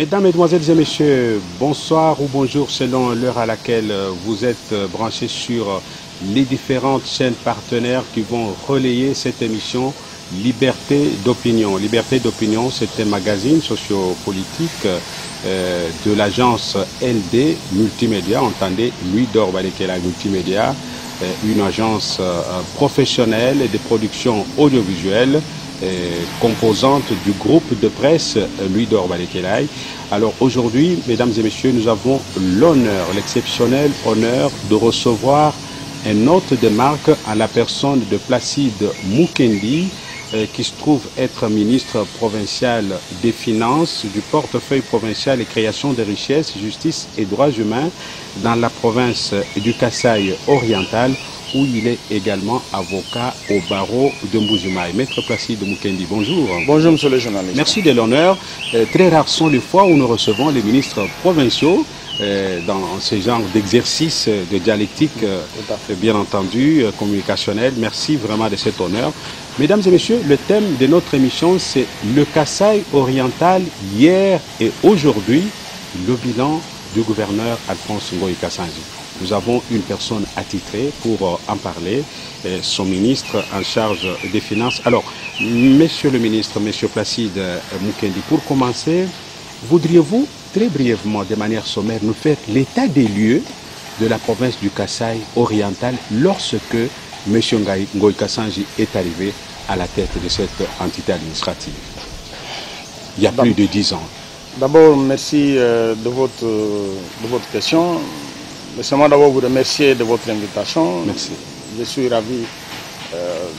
Mesdames, Mesdemoiselles et Messieurs, bonsoir ou bonjour selon l'heure à laquelle vous êtes branchés sur les différentes chaînes partenaires qui vont relayer cette émission Liberté d'opinion. Liberté d'opinion, c'est un magazine sociopolitique de l'agence LD Multimédia, entendez Louis Dor Balekela Multimédia, une agence professionnelle de production audiovisuelle composante du groupe de presse Louis Dor Balekela. Alors aujourd'hui, mesdames et messieurs, nous avons l'honneur, l'exceptionnel honneur de recevoir un hôte de marque à la personne de Placide Mukendi, qui se trouve être ministre provincial des Finances, du portefeuille provincial et création des richesses, justice et droits humains dans la province du Kasaï oriental, où il est également avocat au barreau de Mbujimaï. Maître Placide Mukendi, bonjour. Bonjour, monsieur le journaliste. Merci de l'honneur. Très rares sont les fois où nous recevons les ministres provinciaux dans ce genre d'exercice de dialectique, bien entendu, communicationnel. Merci vraiment de cet honneur. Mesdames et messieurs, le thème de notre émission, c'est le Kasaï oriental hier et aujourd'hui, le bilan du gouverneur Alphonse Ngoï Kassanji. Nous avons une personne attitrée pour en parler, son ministre en charge des Finances. Alors, monsieur le ministre, monsieur Placide Mukendi, pour commencer, voudriez-vous très brièvement, de manière sommaire, nous faire l'état des lieux de la province du Kasaï oriental lorsque M. Ngoï Kassanji est arrivé à la tête de cette entité administrative, il y a plus de 10 ans? D'abord, merci de votre question. Laissez-moi d'abord vous remercier de votre invitation. Merci. Je suis ravi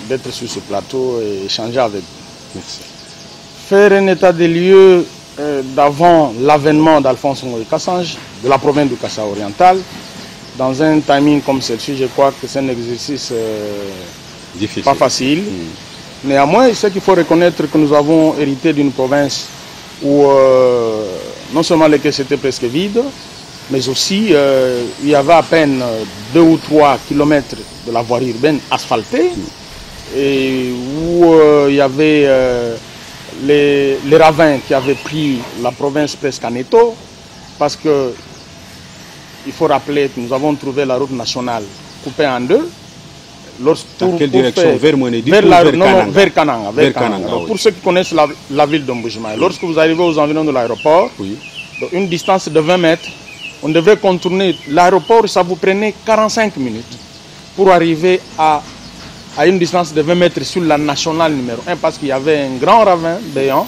d'être sur ce plateau et échanger avec vous. Merci. Faire un état des lieux d'avant l'avènement d'Alphonse Ngoï Kassanji, de la province du Kasaï oriental, dans un timing comme celui-ci, je crois que c'est un exercice difficile, pas facile. Néanmoins, ce qu'il faut reconnaître que nous avons hérité d'une province où non seulement les caisses étaient presque vides, mais aussi il y avait à peine 2 ou 3 kilomètres de la voirie urbaine asphaltée, et où il y avait les ravins qui avaient pris la province presque en étau, parce que il faut rappeler que nous avons trouvé la route nationale coupée en deux. Dans quelle direction? Vers Mwenedi ou vers Kananga. Oui. Pour ceux qui connaissent la ville de Mbujimaï, lorsque vous arrivez aux environs de l'aéroport, une distance de 20 mètres, on devait contourner l'aéroport, ça vous prenait 45 minutes pour arriver à une distance de 20 mètres sur la nationale numéro 1, parce qu'il y avait un grand ravin béant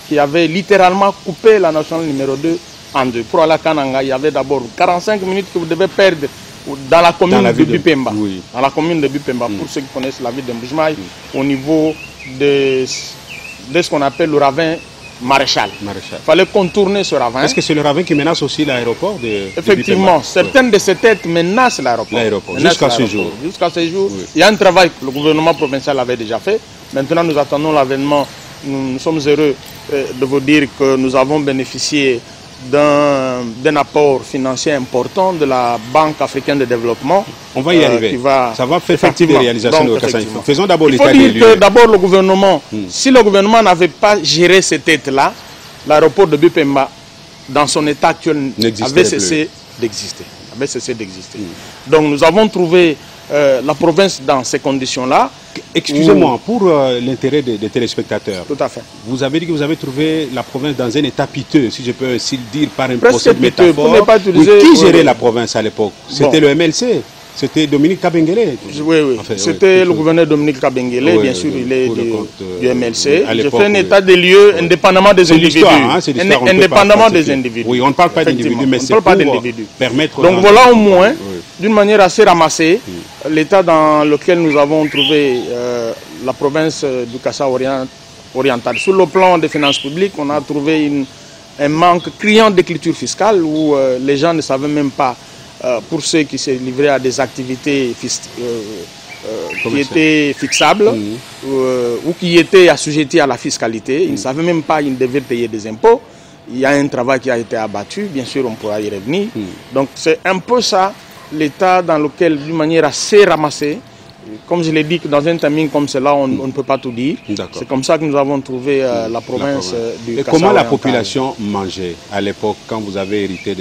qui avait littéralement coupé la nationale numéro 2 en deux. Pour aller à Kananga, il y avait d'abord 45 minutes que vous devez perdre dans la commune de Bupemba. Dans la commune de Bupemba, pour ceux qui connaissent la ville de Mbujimaï, au niveau de ce qu'on appelle le ravin Maréchal. Il fallait contourner ce ravin. Est-ce que c'est le ravin qui menace aussi l'aéroport de Effectivement, certaines de ces têtes menacent l'aéroport. Jusqu'à ce jour. Jusqu'à ce jour. Il y a un travail que le gouvernement provincial avait déjà fait. Maintenant, nous attendons l'avènement. Nous sommes heureux de vous dire que nous avons bénéficié d'un apport financier important de la Banque africaine de développement. On va y arriver. Ça va faire partie des réalisations de Kassanji. Faisons d'abord l'état des lieux. Il faut dire que d'abord le gouvernement, si le gouvernement n'avait pas géré cette tête-là, l'aéroport de Bupemba, dans son état actuel, avait cessé d'exister. Donc nous avons trouvé la province dans ces conditions-là. Excusez-moi, pour l'intérêt des téléspectateurs. Tout à fait. Vous avez dit que vous avez trouvé la province dans un état piteux, si je peux ainsi le dire par un presque procès de métaphore. Qui gérait la province à l'époque? C'était le MLC. C'était Dominique Kabengele. Oui. Enfin, c'était le gouverneur Dominique Kabengele, bien sûr, il est du MLC. J'ai fait un état des lieux indépendamment des individus. Indépendamment des individus. Oui, on ne parle pas d'individus, mais c'est pour permettre... Donc voilà au moins, d'une manière assez ramassée, l'état dans lequel nous avons trouvé la province du Kasaï oriental. Sur le plan des finances publiques, on a trouvé un manque criant d'écriture fiscale où les gens ne savaient même pas, pour ceux qui se livraient à des activités qui étaient fixables ou qui étaient assujettis à la fiscalité, ils ne savaient même pas qu'ils devaient payer des impôts. Il y a un travail qui a été abattu, bien sûr on pourra y revenir. Donc c'est un peu ça l'état dans lequel, d'une manière assez ramassée, comme je l'ai dit, dans un timing comme cela, on ne peut pas tout dire. C'est comme ça que nous avons trouvé la province du Kasaï. Et comment la population mangeait à l'époque, quand vous avez hérité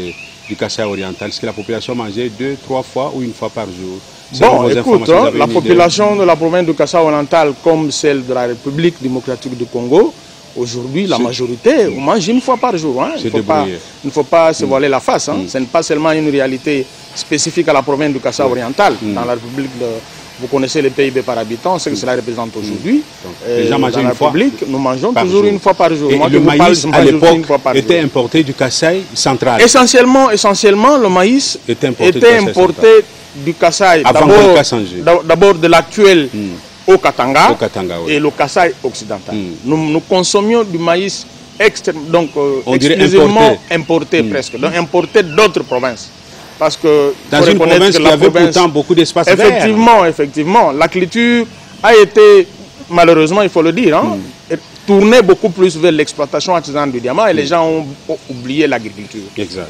du Kasaï oriental? Est-ce que la population mangeait 2, 3 fois ou une fois par jour? Bon, écoute, la population de la province du Kasaï oriental, comme celle de la République démocratique du Congo, aujourd'hui, la majorité, on mange une fois par jour. Hein. Il ne faut pas se voiler la face. Hein. Ce n'est pas seulement une réalité spécifique à la province du Kasaï oriental. Dans la République, vous connaissez le PIB par habitant, ce que cela représente aujourd'hui. Les gens mangent une fois. Nous mangeons toujours une fois par jour. Et le maïs, à l'époque, était importé du Kasaï central. Essentiellement, le maïs était importé du Kasaï. D'abord de l'actuel au Katanga, et le Kasaï occidental. Nous consommions du maïs donc exclusivement importé presque, donc importé d'autres provinces. Parce que dans une province qui avait pourtant beaucoup d'espace vert. Effectivement, la culture a été, malheureusement il faut le dire, tournée beaucoup plus vers l'exploitation artisanale du diamant et les gens ont oublié l'agriculture.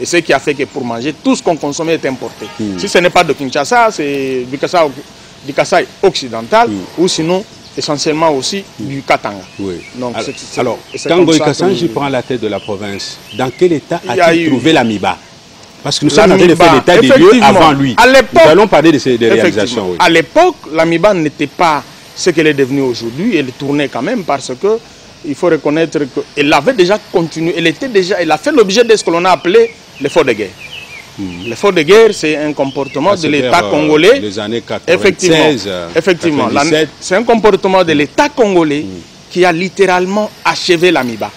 Et ce qui a fait que pour manger, tout ce qu'on consommait est importé. Si ce n'est pas de Kinshasa, c'est du Kasaï occidental ou sinon essentiellement aussi du Katanga. Donc, alors, quand Ngoï Kassanji prend la tête de la province, dans quel état a-t-il trouvé l'amiba? Parce que nous sommes en train de faire l'état des lieux avant lui. Nous allons parler de ces réalisations. À l'époque, l'amiba n'était pas ce qu'elle est devenue aujourd'hui. Elle tournait quand même parce que il faut reconnaître qu'elle avait déjà continué. Elle a fait l'objet de ce que l'on a appelé l'effort de guerre. L'effort de guerre, c'est un comportement de l'État congolais. Les années 96, effectivement, c'est un comportement de l'État congolais qui a littéralement achevé l'amiba.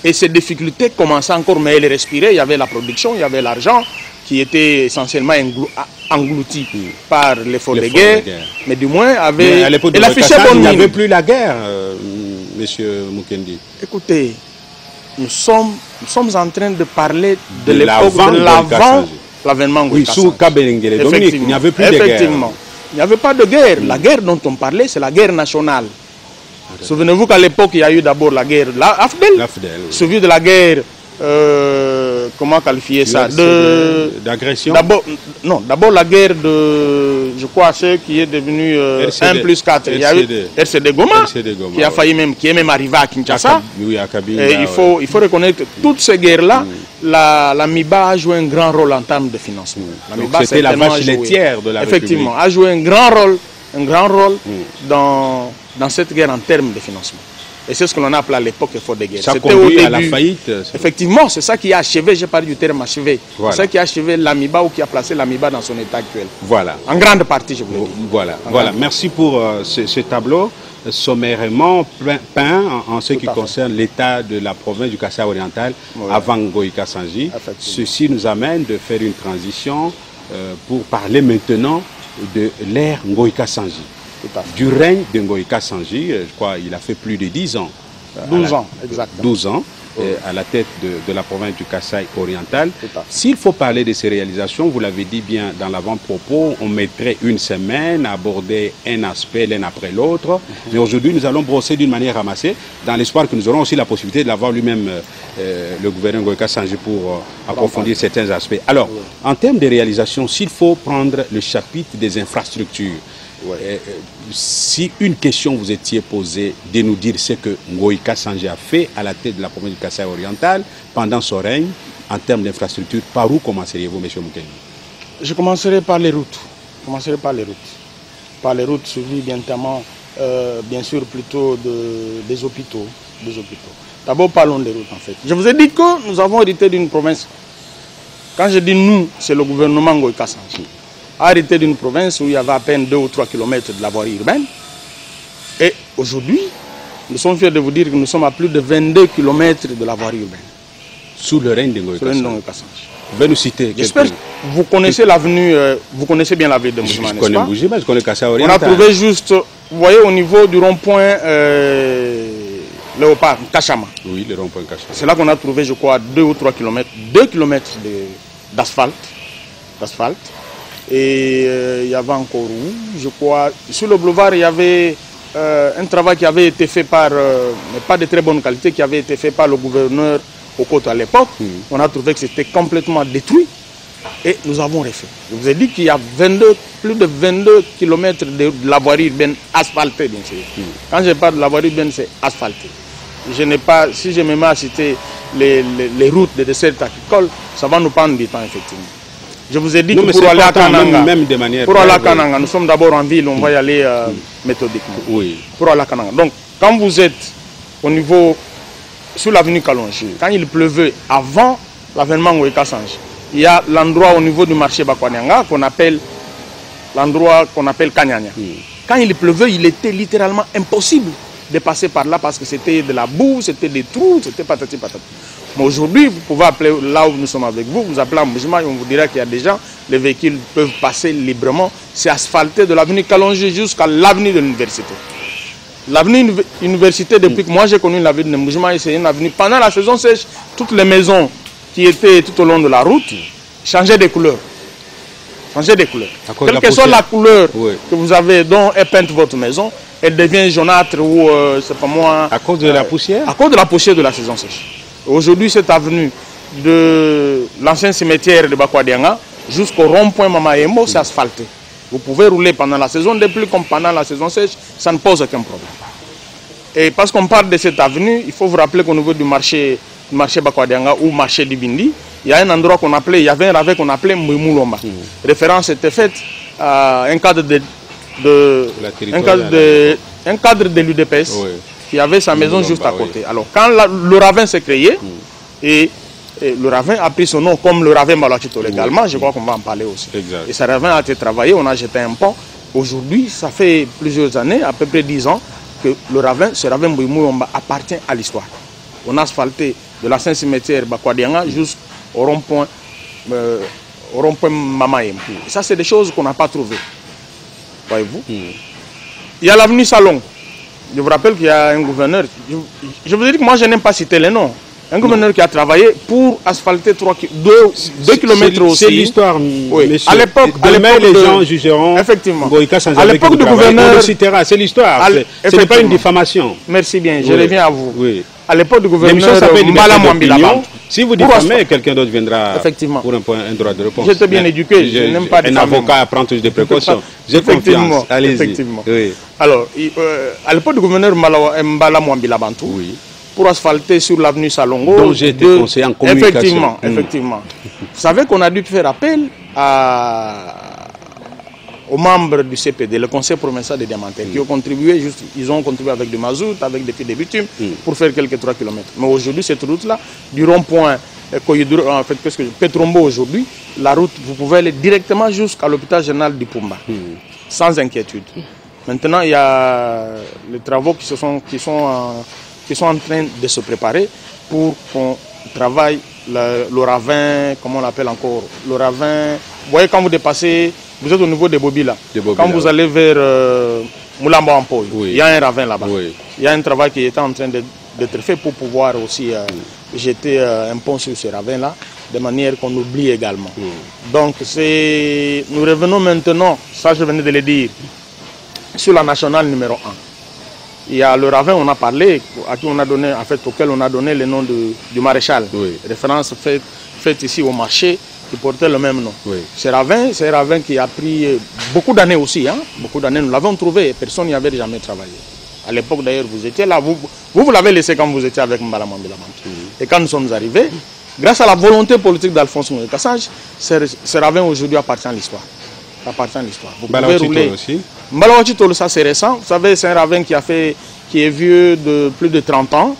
Et ces difficultés commençaient encore, mais elle respirait. Il y avait la production, il y avait l'argent qui était essentiellement englouti par l'effort de guerre. Mais du moins, elle affichait bonne mine. Il n'y avait plus la guerre, monsieur Mukendi. Écoutez, nous sommes en train de parler de l'époque de l'avènement Ngoï Kassanji. Il n'y avait plus de guerre. Effectivement. Il n'y avait pas de guerre. La guerre dont on parlait, c'est la guerre nationale. Souvenez-vous qu'à l'époque, il y a eu d'abord la guerre l'AFDEL, suivi de la guerre, comment qualifier ça, d'agression. D'abord la guerre de, je crois, ce qui est devenu 1 plus 4. Il y a eu RCD Goma, qui a failli même, qui est même arrivé à Kinshasa. Et il faut reconnaître que toutes ces guerres-là, l'AMIBA a joué un grand rôle en termes de financement. C'était la vache laitière de la République. Effectivement, a joué un grand rôle dans cette guerre en termes de financement. Et c'est ce que l'on a appelé à l'époque l'effort de guerre. Ça conduit à la faillite. Effectivement, c'est ça qui a achevé, j'ai parlé du terme achevé, c'est ça qui a achevé l'AMIBA ou qui a placé l'AMIBA dans son état actuel. Voilà. En grande partie, je voulais dire. Voilà. Merci pour ce tableau sommairement peint en ce qui concerne l'état de la province du Kasaï oriental avant Ngoï Kassanji. Ceci nous amène de faire une transition pour parler maintenant de l'ère Ngoï Kassanji. Du règne de Ngoï Kassanji, je crois qu'il a fait plus de 10 ans. 12 ans, exactement. 12 ans à la tête de la province du Kasaï oriental. S'il faut parler de ses réalisations, vous l'avez dit bien dans l'avant-propos, on mettrait une semaine à aborder un aspect l'un après l'autre. Mais aujourd'hui, nous allons brosser d'une manière ramassée, dans l'espoir que nous aurons aussi la possibilité de l'avoir lui-même, le gouverneur Ngoï Kassanji, pour approfondir certains aspects. Alors, en termes de réalisations, s'il faut prendre le chapitre des infrastructures, si une question vous étiez posée de nous dire ce que Ngoï Kassanji a fait à la tête de la province du Kasaï oriental pendant son règne, en termes d'infrastructure, par où commenceriez-vous, M. Mukendi? Je commencerai par les routes. Par les routes suivies bien sûr plutôt des hôpitaux. D'abord parlons des routes en fait. Je vous ai dit que nous avons hérité d'une province. Quand je dis nous, c'est le gouvernement Ngoï Kassanji. A hérité d'une province où il y avait à peine 2 ou 3 km de la voirie urbaine. Et aujourd'hui, nous sommes fiers de vous dire que nous sommes à plus de 22 km de la voirie urbaine. Sous le règne de Ngoï Kassanji. Vous pouvez nous citer quelques... Vous connaissez l'avenue, vous connaissez bien la ville de Mboujima, n'est-ce pas? Je connais Mboujima, je connais Kasaï oriental. On a trouvé juste, vous voyez, au niveau du rond-point Léopard, Kachama. Oui, le rond-point Kachama. C'est là qu'on a trouvé, je crois, 2 ou 3 km, 2 km d'asphalte. Et il y avait encore où, je crois, sur le boulevard, il y avait un travail qui avait été fait par, mais pas de très bonne qualité, qui avait été fait par le gouverneur Okoto à l'époque. On a trouvé que c'était complètement détruit. Et nous avons refait. Je vous ai dit qu'il y a plus de 22 km de la voirie urbaine asphaltée, bien sûr. Quand je parle de la voirie urbaine, c'est asphalté. Je n'ai pas, si je me mets à citer les routes des desserts agricoles, ça va nous prendre du temps, effectivement. Je vous ai dit que pour aller à Kananga, pour aller à Kananga, nous sommes d'abord en ville, on va y aller méthodiquement. Oui. Pour aller à Kananga. Donc, quand vous êtes au niveau, sur l'avenue Kalonji, quand il pleuvait avant l'avènement Ngoïka Sange, il y a l'endroit au niveau du marché Bakwanyanga qu'on appelle l'endroit qu'on appelle Kanyanya. Quand il pleuvait, il était littéralement impossible de passer par là parce que c'était de la boue, c'était des trous, c'était patati patata. Mais aujourd'hui, vous pouvez appeler là où nous sommes avec vous, vous appelez en mouvement et on vous dira qu'il y a des gens, les véhicules peuvent passer librement. C'est asphalté de l'avenue Kalonji jusqu'à l'avenue de l'université. L'avenue université, depuis que moi j'ai connu l'avenue de Moujima, c'est une avenue. Pendant la saison sèche, toutes les maisons qui étaient tout au long de la route changeaient de couleur. Changeaient de couleur. Quelle que soit la couleur que vous avez, dont est peinte votre maison, elle devient jaunâtre ou, c'est pas moi... À cause de la poussière? À cause de la poussière de la saison sèche. Aujourd'hui, cette avenue de l'ancien cimetière de Bakwadianga jusqu'au rond-point Mamaembo, c'est asphalté. Vous pouvez rouler pendant la saison, de plus comme pendant la saison sèche, ça ne pose aucun problème. Et parce qu'on parle de cette avenue, il faut vous rappeler qu'au niveau du marché Bakwadianga ou marché du Bindi, il y a un endroit qu'on appelait, il y avait un ravin qu'on appelait Moumoulomba. Référence était faite à un cadre de l'UDPS qui avait sa maison juste à côté. Alors quand le ravin s'est créé, et le ravin a pris son nom comme le ravin Malachito également, je crois qu'on va en parler aussi. Exact. Et ce ravin a été travaillé, on a jeté un pont. Aujourd'hui, ça fait plusieurs années, à peu près 10 ans, que ce ravin Mouimoulomba appartient à l'histoire. On a asphalté de l'ancien cimetière Bakwadianga jusqu'au rond-point Mamaem. Ça, c'est des choses qu'on n'a pas trouvées. Voyez-vous. Il y a l'avenue Salon. Je vous rappelle qu'il y a un gouverneur. Je vous ai dit que moi, je n'aime pas citer les noms. Un gouverneur qui a travaillé pour asphalter 2 km aussi. C'est l'histoire, oui. À l'époque, les gens jugeront. Effectivement. À l'époque du gouverneur. C'est l'histoire. Ce n'est pas une diffamation. Merci bien, je reviens à vous. Oui. À l'époque du gouverneur Mbala Mwambilabant. Si vous diffamez, quelqu'un d'autre viendra pour un droit de réponse. J'étais bien éduqué, je n'aime pas diffamer. Un avocat prend toujours des précautions. J'ai confiance. Allez-y. Alors, à l'époque du gouverneur Mbala Mwambilabantou, pour asphalter sur l'avenue Salongo. Donc j'ai été conseiller en communication. Effectivement. Vous savez qu'on a dû faire appel aux membres du CPD, le conseil provincial des diamantaires, qui ont contribué, ils ont contribué avec du mazout, avec des fils de bitume, pour faire quelques 3 km. Mais aujourd'hui, cette route-là, du rond-point en fait, Petrombo aujourd'hui, la route, vous pouvez aller directement jusqu'à l'hôpital général du Pumba, sans inquiétude. Maintenant, il y a les travaux qui sont en train de se préparer pour qu'on travaille le ravin, comment on l'appelle encore, le ravin. Vous voyez, quand vous dépassez, vous êtes au niveau des Bobila. Quand vous allez vers Moulamba Ampoy, il y a un ravin là-bas. Il y a un travail qui est en train d'être fait pour pouvoir aussi jeter un pont sur ce ravin-là, de manière qu'on oublie également. Donc, nous revenons maintenant, ça je venais de le dire, sur la nationale numéro 1. Il y a le ravin, on a parlé, auquel on a donné le nom du maréchal. Référence faite ici au marché qui portait le même nom. C'est un ravin qui a pris beaucoup d'années aussi. Beaucoup d'années, nous l'avons trouvé et personne n'y avait jamais travaillé. À l'époque d'ailleurs, vous étiez là, vous l'avez laissé quand vous étiez avec Mbala Mwambilabant. Et quand nous sommes arrivés, grâce à la volonté politique d'Alphonse Ngoïka Sange, ce ravin aujourd'hui appartient à l'histoire. Vous pouvez rouler. Mbalawachi-Tolo, ça c'est récent. Vous savez, c'est un ravin qui est vieux de plus de 30 ans.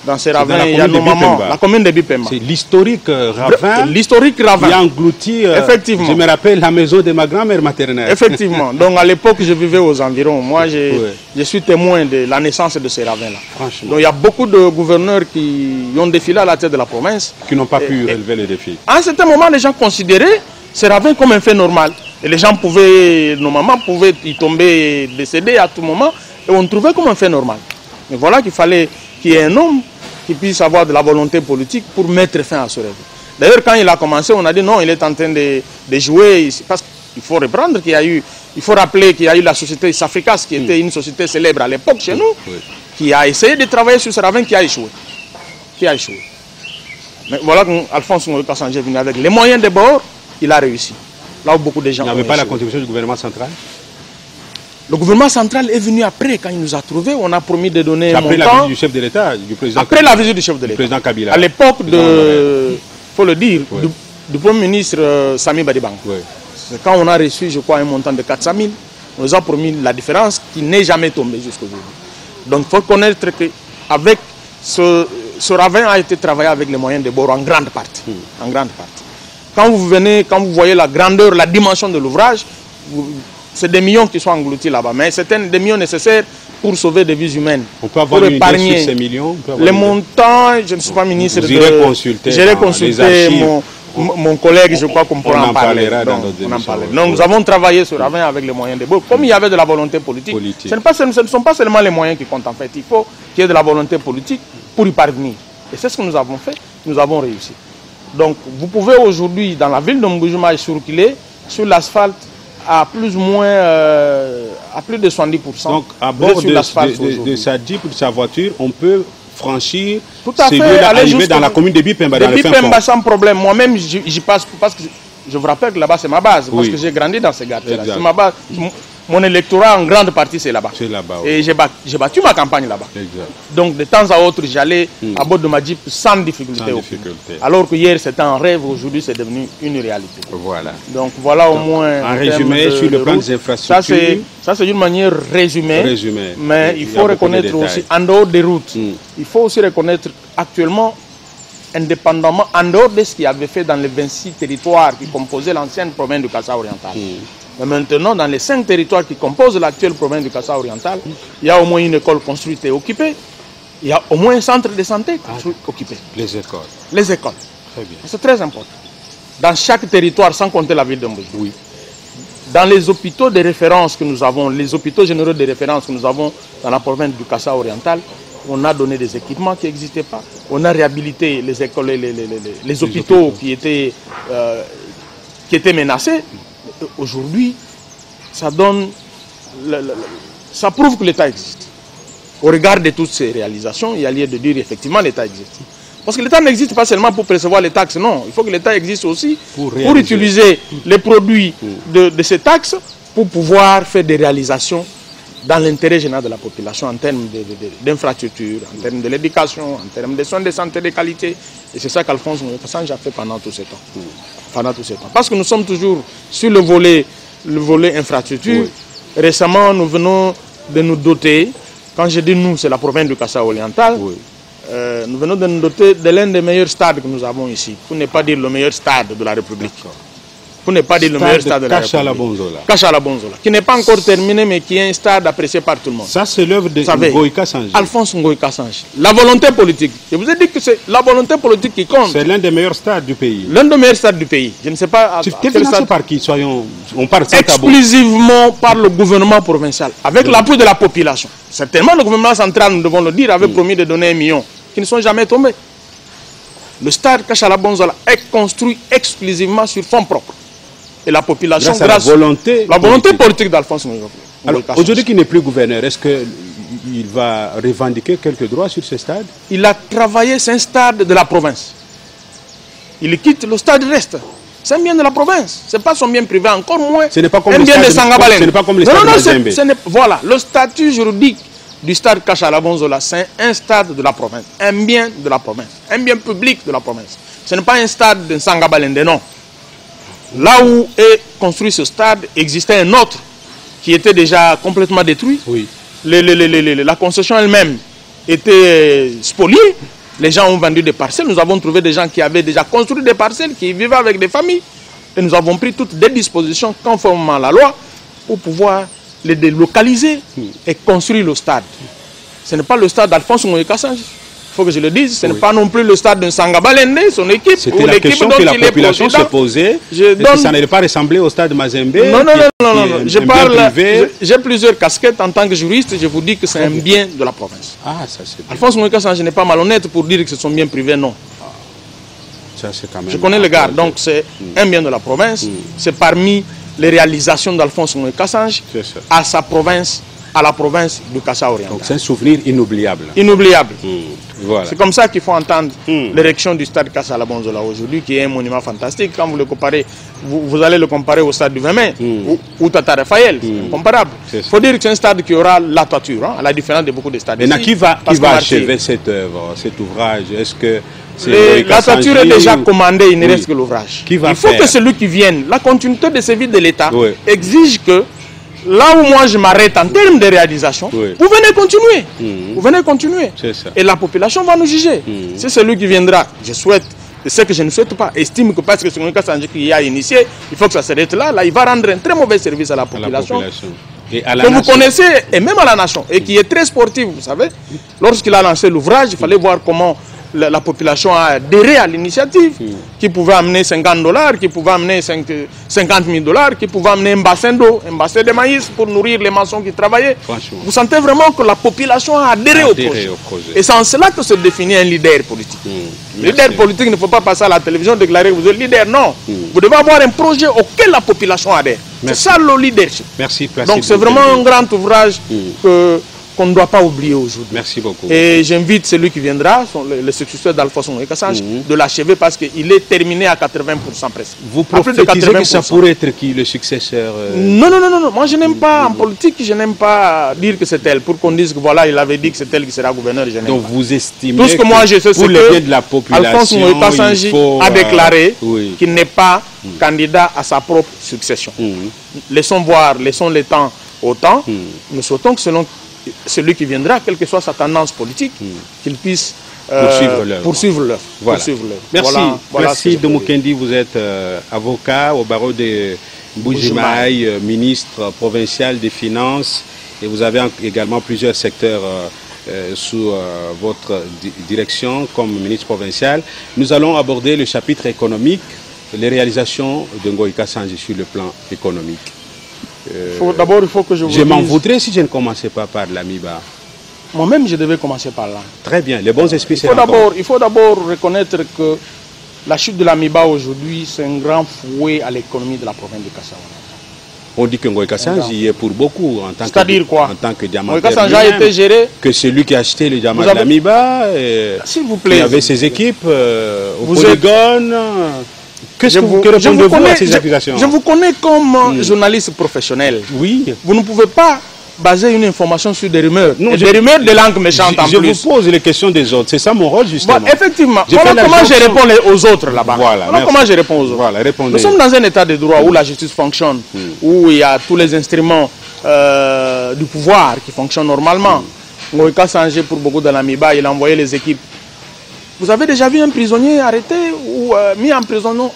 Dans ces ravins, il y a nos mamans, la commune de Bipemba. C'est l'historique ravin. Qui a englouti, effectivement. Je me rappelle, la maison de ma grand-mère maternelle. Effectivement. Donc à l'époque, je vivais aux environs. Moi, je suis témoin de la naissance de ces ravins-là. Donc il y a beaucoup de gouverneurs qui ont défilé à la tête de la province. Qui n'ont pas pu relever les défis. À un certain moment, les gens considéraient ces ravins comme un fait normal. Et les gens nos mamans pouvaient y tomber décédés à tout moment. Et on trouvait comme un fait normal. Mais voilà qu'il fallait qu'il y ait un homme qui puisse avoir de la volonté politique pour mettre fin à ce rêve. D'ailleurs, quand il a commencé, on a dit non, il est en train de jouer. Parce qu'il faut reprendre il faut rappeler qu'il y a eu la société Safricas, qui était une société célèbre à l'époque chez nous, qui a essayé de travailler sur ce ravin qui a échoué. Mais voilà qu'Alphonse Ngoï Kassange est venu avec les moyens de bord, il a réussi. Là où beaucoup de gens... Il n'y avait pas la contribution du gouvernement central? Le gouvernement central est venu après, quand il nous a trouvés, on a promis de donner un montant. Après la visite du chef de l'État, du président Après Kabila. la visite du chef de l'État. Président Kabila. À l'époque de, il faut le dire, Oui. du Premier ministre Sami Badibang. Oui. C'est quand on a reçu, je crois, un montant de 400 000, on nous a promis la différence qui n'est jamais tombée jusqu'aujourd'hui. Donc il faut connaître qu'avec ce ravin a été travaillé avec les moyens de bord en grande partie. En grande partie. Quand vous venez, quand vous voyez la grandeur, la dimension de l'ouvrage, c'est des millions qui sont engloutis là-bas. Mais c'est des millions nécessaires pour sauver des vies humaines. On peut avoir une idée sur ces millions? Les montants, je ne suis pas ministre de... J'irai consulter. J'irai consulter mon collègue, je crois qu'on pourra en parler. Donc nous avons travaillé sur ravin avec les moyens de bord. Comme il y avait de la volonté politique. Ce ne sont pas seulement les moyens qui comptent en fait. Il faut qu'il y ait de la volonté politique pour y parvenir. Et c'est ce que nous avons fait. Nous avons réussi. Donc vous pouvez aujourd'hui, dans la ville de Mbuji-Mayi, circuler sur l'asphalte à plus ou moins à plus de 70%. Donc à bord de sa Jeep ou de sa voiture, on peut franchir ces lieux-là, arriver dans la commune de Bipemba, dans le fin fond. Sans problème. Moi-même, j'y passe parce que je vous rappelle que là-bas, c'est ma base. Parce que j'ai grandi dans ces quartiers-là. C'est ma base. Mon électorat, en grande partie, c'est là-bas. Et j'ai battu ma campagne là-bas. Donc, de temps à autre, j'allais à bord de ma Jeep sans difficulté. Alors que hier, c'était un rêve. Aujourd'hui, c'est devenu une réalité. Voilà. Donc, voilà au moins... En résumé, sur le plan des infrastructures... Ça, c'est d'une manière résumée. Mais il faut reconnaître aussi, en dehors des routes, il faut aussi reconnaître actuellement, indépendamment, en dehors de ce qu'il y avait fait dans les 26 territoires qui composaient l'ancienne province du Kassa oriental. Mais maintenant, dans les 5 territoires qui composent l'actuelle province du Kassa oriental, il y a au moins une école construite et occupée. Il y a au moins un centre de santé occupé. Les écoles. Les écoles. Très bien. C'est très important. Dans chaque territoire, sans compter la ville de Mbuji. Oui. Dans les hôpitaux de référence que nous avons, les hôpitaux généraux de référence que nous avons dans la province du Kassa oriental, on a donné des équipements qui n'existaient pas. On a réhabilité les écoles, les hôpitaux qui étaient menacés. Aujourd'hui, ça prouve que l'État existe. Au regard de toutes ces réalisations, il y a lieu de dire effectivement l'État existe. Parce que l'État n'existe pas seulement pour percevoir les taxes, non. Il faut que l'État existe aussi pour utiliser les produits de ces taxes pour pouvoir faire des réalisations dans l'intérêt général de la population en termes d'infrastructures, en termes de l'éducation, en termes de soins de santé de qualité. Et c'est ça qu'Alphonse Ngoï Kassange a fait pendant tout ce temps. Parce que nous sommes toujours sur le volet infrastructure. Oui. Récemment, nous venons de nous doter, quand je dis nous, c'est la province du Kassa oriental, oui. Nous venons de nous doter de l'un des meilleurs stades que nous avons ici, pour ne pas dire le meilleur stade de la République. Pour ne pas dire le meilleur stade de la République. Kashala Bonzola, qui n'est pas encore terminé, mais qui est un stade apprécié par tout le monde. Ça, c'est l'œuvre de Ngoï Kassange. Alphonse Ngoï Kassange. La volonté politique. Je vous ai dit que c'est la volonté politique qui compte. C'est l'un des meilleurs stades du pays. L'un des meilleurs stades du pays. Je ne sais pas... C'est financé par qui? On parle sans tabou. Exclusivement par le gouvernement provincial, avec l'appui de la population. Certainement, le gouvernement central, nous devons le dire, avait promis de donner 1 million, qui ne sont jamais tombés. Le stade Kashala Bonzola est construit exclusivement sur fonds propres. Et la population, grâce à la volonté politique d'Alphonse Ngoï Kassange. Aujourd'hui qu'il n'est plus gouverneur, est-ce qu'il va revendiquer quelques droits sur ce stade? Il a travaillé, c'est un stade de la province. Il quitte, le stade reste. C'est un bien de la province. Ce n'est pas son bien privé, encore moins. Ce n'est pas comme un le bien de Sangabalène. Ce n'est pas comme le stade de Mazembe. Voilà, le statut juridique du stade Kashala Bonzola, c'est un stade de la province, un bien de la province, un bien public de la province. Ce n'est pas un stade de Sangabalène, non. Là où est construit ce stade, existait un autre qui était déjà complètement détruit. Oui. La concession elle-même était spoliée. Les gens ont vendu des parcelles. Nous avons trouvé des gens qui avaient déjà construit des parcelles, qui vivaient avec des familles. Et nous avons pris toutes des dispositions conformément à la loi pour pouvoir les délocaliser et construire le stade. Ce n'est pas le stade d'Alphonse Ngoï Kassange. Il faut que je le dise, ce n'est pas non plus le stade de Sangabalende, son équipe. C'était la question que la population se posait. Ça n'allait pas ressembler au stade Mazembe. Non. J'ai plusieurs casquettes en tant que juriste. Je vous dis que c'est un bien de la province. Ça c'est bien. Alphonse Ngoï Kassange n'est pas malhonnête pour dire que ce sont biens privés, non. Ça, quand même, je connais le gars, donc c'est un bien de la province. C'est parmi les réalisations d'Alphonse Ngoï Kassange à sa province, à la province du Kassa oriental. Donc c'est un souvenir inoubliable. Inoubliable. Voilà. C'est comme ça qu'il faut entendre l'érection du stade Kassa Labonzola aujourd'hui, qui est un monument fantastique. Quand vous le comparez, vous allez le comparer au stade du 20 mai ou Tata Raphaël, c'est incomparable. Il faut dire que c'est un stade qui aura la toiture, hein, à la différence de beaucoup de stades. Maintenant, qui va achever cette œuvre, cet ouvrage? Est-ce que la toiture est déjà commandée, il ne reste que l'ouvrage. Il faut faire? que celui qui vienne, la continuité des services de l'État exige que là où moi je m'arrête en termes de réalisation, vous venez continuer. Vous venez continuer. Ça. Et la population va nous juger. C'est celui qui viendra, je souhaite, et ce que je ne souhaite pas, estime que parce que c'est Ngoïka Sandjé qui a initié, il faut que ça s'arrête là. Là, il va rendre un très mauvais service à la population. Et à la que nation. Vous connaissez, et même à la nation, et qui est très sportif, vous savez. Lorsqu'il a lancé l'ouvrage, il fallait voir comment la population a adhéré à l'initiative, qui pouvait amener $50, qui pouvait amener $50 000, qui pouvait amener un bassin d'eau, un bassin de maïs pour nourrir les maçons qui travaillaient. Vous sentez vraiment que la population a adhéré au projet. Et c'est en cela que se définit un leader politique. Le leader politique, il ne faut pas passer à la télévision déclarer que vous êtes leader, non. Vous devez avoir un projet auquel la population adhère. C'est ça le leadership. Merci, Placide. Donc c'est vraiment un grand ouvrage qu'on ne doit pas oublier aujourd'hui. Merci beaucoup. Et j'invite celui qui viendra, le successeur d'Alphonse Ngoïka Sandjé, de l'achever parce qu'il est terminé à 80% presque. Vous prophétisez que ça pourrait être qui le successeur Non. Moi je n'aime pas, en politique, je n'aime pas dire que c'est elle. Pour qu'on dise que voilà, il avait dit que c'est elle qui sera gouverneur. Donc vous estimez tout ce que moi je sais, pour le bien de la population, Alphonse Ngoïka Sandjé a déclaré qu'il n'est pas candidat à sa propre succession. Laissons voir, laissons le temps au temps. Nous souhaitons que selon celui qui viendra, quelle que soit sa tendance politique, qu'il puisse poursuivre l'œuvre. Merci. Merci de Mukendi, vous êtes avocat au barreau de Mbuji-Mayi, ministre provincial des Finances, et vous avez également plusieurs secteurs sous votre direction comme ministre provincial. Nous allons aborder le chapitre économique, les réalisations de Ngoïka Sandjé sur le plan économique. D'abord, il faut que je vous Je m'en voudrais si je ne commençais pas par l'AMIBA. Moi-même, je devais commencer par là. Très bien, les bons esprits, c'est il faut d'abord reconnaître que la chute de l'AMIBA aujourd'hui, c'est un grand fouet à l'économie de la province de Kassa. On dit que Ngoïka Sandjé y est pour beaucoup en tant que, c'est-à-dire quoi? En tant que diamantaire. Ngoïka Sandjé a été géré. Que celui qui a acheté le diamant de l'AMIBA, s'il vous plaît, il avait ses équipes au polygone. Que répondez-vous à ces accusations? Je vous connais comme journaliste professionnel. Oui. Vous ne pouvez pas baser une information sur des rumeurs. Non, des rumeurs de langue méchante en plus. Je vous pose les questions des autres. C'est ça mon rôle, justement. Bon, effectivement. Voilà comment je réponds aux autres là-bas. Voilà comment je réponds aux autres. Voilà, répondez. Nous sommes dans un état de droit où la justice fonctionne, où il y a tous les instruments du pouvoir qui fonctionnent normalement. Ngoïka Sandjé, pour beaucoup de l'AMIBA, il a envoyé les équipes. Vous avez déjà vu un prisonnier arrêté ou mis en prison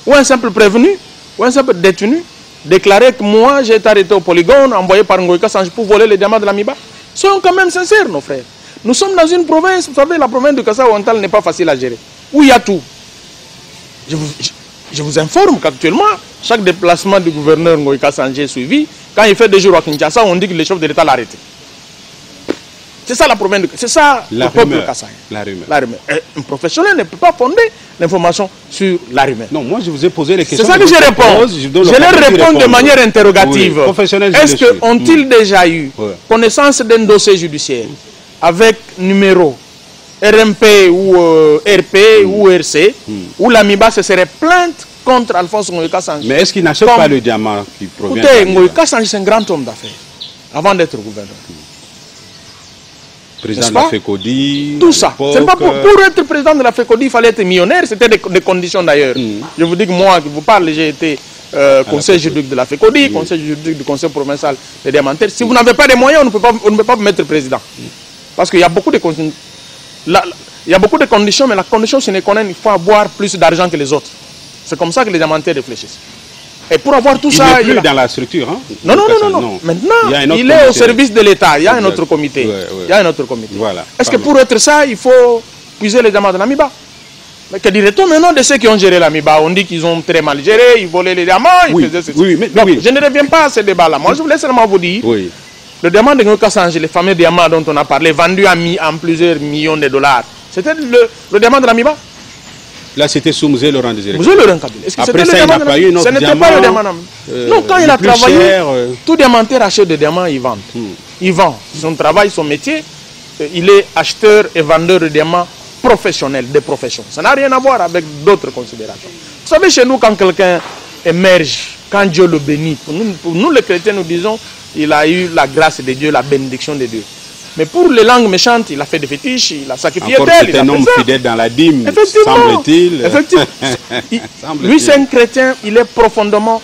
ou un simple prévenu ou un simple détenu déclarer que moi j'ai été arrêté au polygone, envoyé par Ngoïka Sandjé pour voler les diamants de l'AMIBA? Soyons quand même sincères, nos frères. Nous sommes dans une province, vous savez, la province de Kassa Oriental n'est pas facile à gérer, où il y a tout. Je vous informe qu'actuellement, chaque déplacement du gouverneur Ngoïka Sandjé est suivi. Quand il fait 2 jours à Kinshasa, on dit que le chef de l'État l'a arrêté. C'est ça la province, c'est ça le peuple kassaïen. La rumeur. Un professionnel ne peut pas fonder l'information sur la rumeur. Non, moi je vous ai posé les questions. C'est ça que je réponds. Je leur réponds de manière interrogative. Est-ce qu'ont-ils déjà eu connaissance d'un dossier judiciaire avec numéro RMP ou RP ou RC où l'AMIBA se serait plainte contre Alphonse Ngoïka Sandjé? Mais est-ce qu'il n'achète pas le diamant qui provient? Écoutez, Ngoïka Sandjé, c'est un grand homme d'affaires avant d'être gouverneur. Président de la FECODI. Tout ça. C'est pas pour être président de la FECODI, il fallait être millionnaire. C'était des conditions d'ailleurs. Je vous dis que moi qui vous parle, j'ai été conseiller juridique de la FECODI, conseiller juridique du conseil provincial des diamantaires. Si vous n'avez pas de moyens, on ne peut pas vous mettre président. Parce qu'il y a beaucoup de conditions. Il y a beaucoup de conditions, mais la condition, c'est qu'il faut avoir plus d'argent que les autres. C'est comme ça que les diamantaires réfléchissent. Et pour avoir tout ça... Il n'est plus dans la structure. Hein, non. Maintenant, il est au service de l'État. Il y a un autre comité. Il y a un autre comité. Voilà. Est-ce que pour être ça, il faut puiser les diamants de l'AMIBA? Mais que dirait-on maintenant de ceux qui ont géré l'AMIBA? On dit qu'ils ont très mal géré, ils volaient les diamants, ils faisaient ceci. Je ne reviens pas à ce débat-là. Moi, je voulais seulement vous dire, le diamant de Ngoïka Sandjé, les fameux diamants dont on a parlé, vendus en plusieurs millions de dollars, c'était le diamant de l'AMIBA? Là, c'était sous Mzee Laurent Désiré. Mzee Laurent Kabila. Est-ce que après ça, il n'a pas eu un autre diamant? Ce n'était pas le diamant. Non, quand il a travaillé, tout diamantaire achète des diamants, il vend. Il vend. Son travail, son métier, il est acheteur et vendeur de diamants professionnel, des professions. Ça n'a rien à voir avec d'autres considérations. Vous savez, chez nous, quand quelqu'un émerge, quand Dieu le bénit, pour nous les chrétiens, nous disons, il a eu la grâce de Dieu, la bénédiction de Dieu. Mais pour les langues méchantes, il a fait des fétiches, il a sacrifié tel, il a un homme fidèle dans la dîme, semble-t-il. Effectivement. Lui, c'est un chrétien, il est profondément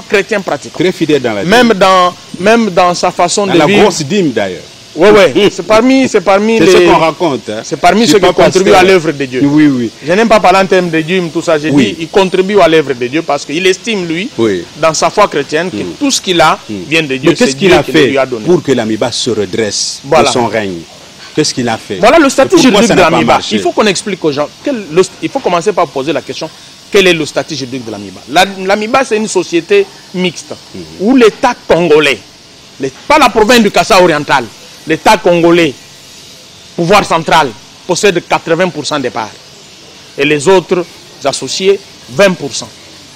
chrétien pratiquant. Très fidèle dans la dîme. Même dans sa façon de vivre. La grosse dîme d'ailleurs. Oui, oui. C'est parmi les... C'est ce qu'on raconte. Hein. C'est parmi ceux qui contribuent à l'œuvre de Dieu. Oui, oui. Je n'aime pas parler en termes de dîme, tout ça. J'ai dit, il contribue à l'œuvre de Dieu parce qu'il estime, lui, dans sa foi chrétienne, que tout ce qu'il a vient de Dieu. Mais qu'est-ce qu'il a fait pour que l'Amiba se redresse de son règne? Qu'est-ce qu'il a fait? Voilà le statut juridique de l'Amiba. Il faut qu'on explique aux gens. Il faut commencer par poser la question. Quel est le statut juridique de l'Amiba? L'Amiba, c'est une société mixte où l'État congolais, pas la province du Kassa oriental, l'État congolais, pouvoir central, possède 80% des parts. Et les autres associés, 20%.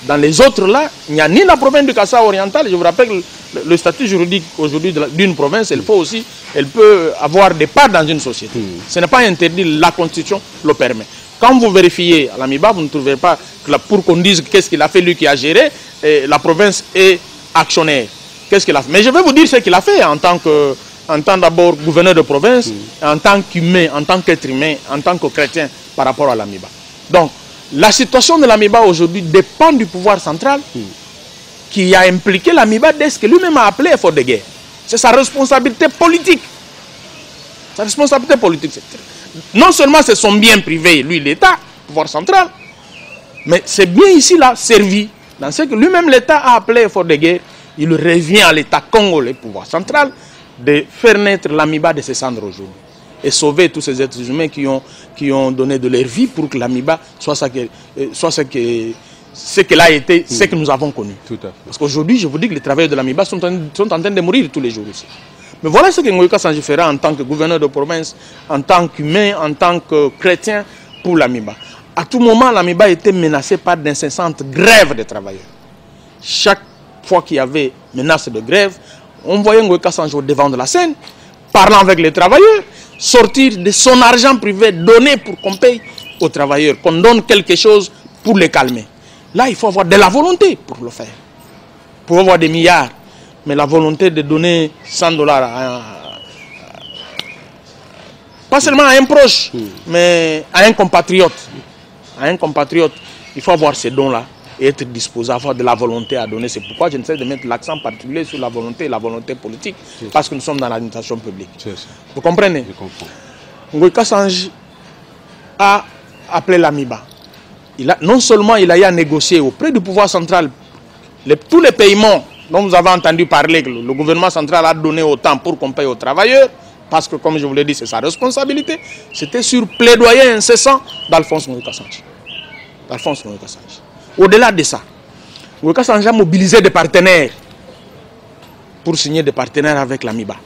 Dans les autres là, il n'y a ni la province du Kassa oriental. Je vous rappelle que le statut juridique aujourd'hui d'une province, elle peut avoir des parts dans une société. Ce n'est pas interdit, la Constitution le permet. Quand vous vérifiez à l'Amiba, vous ne trouverez pas que pour qu'on dise qu'est-ce qu'il a fait, lui qui a géré, la province est actionnaire. Qu'est-ce qu'il a fait? Mais je vais vous dire ce qu'il a fait en tant d'abord gouverneur de province, en tant qu'humain, en tant qu'être humain, en tant que chrétien par rapport à l'Amiba. Donc, la situation de l'Amiba aujourd'hui dépend du pouvoir central qui a impliqué l'Amiba dès ce que lui-même a appelé effort de guerre. C'est sa responsabilité politique. Sa responsabilité politique, non seulement c'est son bien privé, lui l'État, pouvoir central, mais c'est bien ici là, servi. Dans ce que lui-même l'État a appelé effort de guerre, il revient à l'État congolais, pouvoir central, de faire naître l'Amiba de ses cendres aujourd'hui. Et sauver tous ces êtres humains qui ont donné de leur vie pour que l'Amiba soit ce qu'elle a été, ce que nous avons connu. Tout à fait. Parce qu'aujourd'hui, je vous dis que les travailleurs de l'Amiba sont en train de mourir tous les jours ici. Mais voilà ce que Ngoï Kassanji fera en tant que gouverneur de province, en tant qu'humain, en tant que chrétien pour l'Amiba. À tout moment, l'Amiba était menacée par d'incessantes grèves des travailleurs. Chaque fois qu'il y avait menace de grève, on voyait Ngoï Kassanji au devant de la scène, parlant avec les travailleurs, sortir de son argent privé donné pour qu'on paye aux travailleurs, qu'on donne quelque chose pour les calmer. Là, il faut avoir de la volonté pour le faire. Pour avoir des milliards. Mais la volonté de donner $100 pas seulement à un proche, mais à un compatriote. À un compatriote, il faut avoir ces dons-là et être disposé à avoir de la volonté à donner. C'est pourquoi je ne cesse de mettre l'accent particulier sur la volonté politique, parce que nous sommes dans l'administration publique. Vous comprenez? Je comprends. Ngoï Kassanji a appelé l'Amiba. Non seulement il a eu à négocier auprès du pouvoir central tous les paiements dont vous avez entendu parler, que le gouvernement central a donné autant pour qu'on paye aux travailleurs, parce que comme je vous l'ai dit, c'est sa responsabilité. C'était sur plaidoyer incessant d'Alphonse Ngoï Kassanji. Au-delà de ça, Ngoï Kassanji a mobilisé des partenaires pour signer des partenaires avec l'Amiba.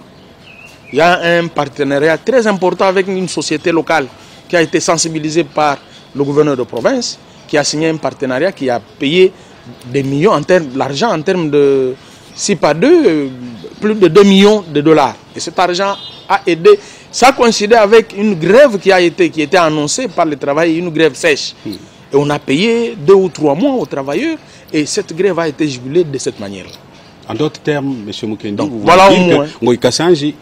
Il y a un partenariat très important avec une société locale qui a été sensibilisée par le gouverneur de province, qui a signé un partenariat qui a payé des millions l'argent en termes de, si pas deux, plus de 2 millions de dollars. Et cet argent a aidé. Ça a coïncidé avec une grève qui était annoncée par les travailleurs, une grève sèche. Et on a payé 2 ou 3 mois aux travailleurs et cette grève a été jubilée de cette manière-là. En d'autres termes, M. Mukendi, vous voilà dites que Ngoï Kassanji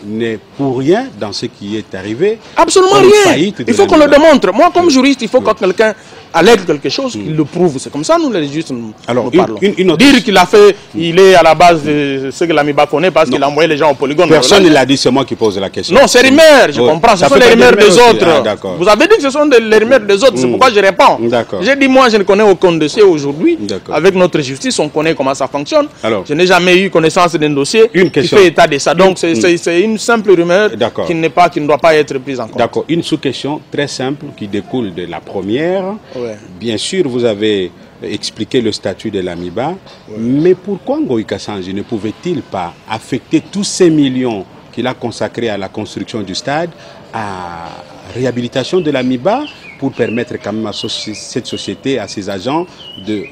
n'est pour rien dans ce qui est arrivé. Absolument rien. Il faut qu'on le démontre. Moi, comme juriste, il faut que quelqu'un allègue quelque chose, qu'il le prouve. C'est comme ça, nous, les juristes, nous parlons. Dire qu'il a fait, il est à la base de ce que l'Amiba connaît parce qu'il a envoyé les gens au polygone. Personne ne l'a dit, c'est moi qui pose la question. Non, c'est les rumeurs, je comprends. Ce sont les rumeurs des autres. Vous avez dit que ce sont les rumeurs des autres, c'est pourquoi je réponds. J'ai dit, moi, je ne connais aucun dossier aujourd'hui. Avec notre justice, on connaît comment ça fonctionne. Je n'ai jamais eu connaissance d'un dossier qui fait état de ça. Donc, c'est une simple rumeur qui ne doit pas être prise en compte. D'accord. Une sous-question très simple qui découle de la première. Bien sûr, vous avez expliqué le statut de l'Amiba, mais pourquoi Ngoï Kassanji ne pouvait-il pas affecter tous ces millions qu'il a consacrés à la construction du stade à réhabilitation de l'Amiba pour permettre quand même à cette société, à ses agents de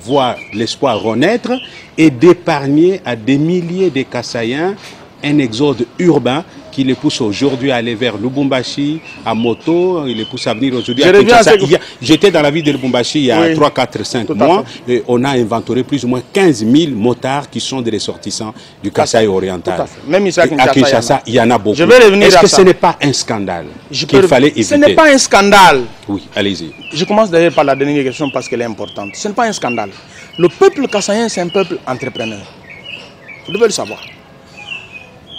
voir l'espoir renaître et d'épargner à des milliers de Kassaïens un exode urbain qui les pousse aujourd'hui à aller vers Lubumbashi, à moto, il les pousse à venir aujourd'hui à Kinshasa. J'étais dans la ville de Lubumbashi il y a 3, 4, 5 mois, et on a inventoré plus ou moins 15 000 motards qui sont des ressortissants du Kasaï oriental. Même ici à Kinshasa, il y en a beaucoup. Est-ce que ce n'est pas un scandale qu'il fallait éviter? Ce n'est pas un scandale. Oui, allez-y. Je commence d'ailleurs par la dernière question parce qu'elle est importante. Ce n'est pas un scandale. Le peuple kassaïen, c'est un peuple entrepreneur. Vous devez le savoir.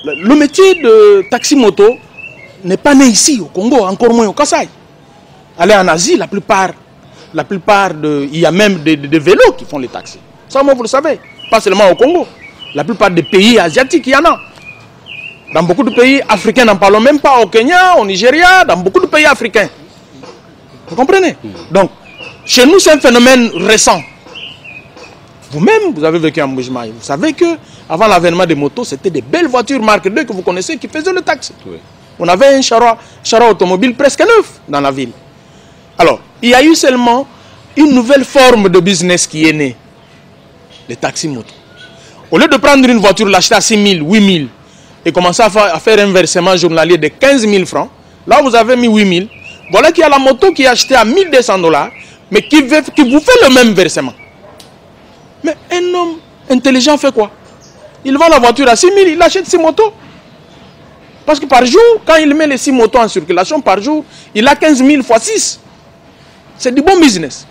Le métier de taxi-moto n'est pas né ici, au Congo, encore moins au Kasaï. Allez en Asie, la plupart il y a même des vélos qui font les taxis. Ça, moi, vous le savez. Pas seulement au Congo. La plupart des pays asiatiques, il y en a. Dans beaucoup de pays africains, n'en parlons même pas, au Kenya, au Nigeria, dans beaucoup de pays africains. Vous comprenez? Donc, chez nous, c'est un phénomène récent. Vous-même, vous avez vécu en Mbujimai. Vous savez qu'avant l'avènement des motos, c'était des belles voitures marque 2 que vous connaissez qui faisaient le taxi. Oui. On avait un char automobile presque neuf dans la ville. Alors, il y a eu seulement une nouvelle forme de business qui est née. Les taxis-motos. Au lieu de prendre une voiture, l'acheter à 6 000, 8 000 et commencer à faire un versement journalier de 15 000 francs, là vous avez mis 8 000. Voilà qu'il y a la moto qui est achetée à 1 200 $, mais qui vous fait le même versement. Mais un homme intelligent fait quoi? Il vend la voiture à 6 000, il achète 6 motos. Parce que par jour, quand il met les 6 motos en circulation, par jour, il a 15 000 fois 6. C'est du bon business.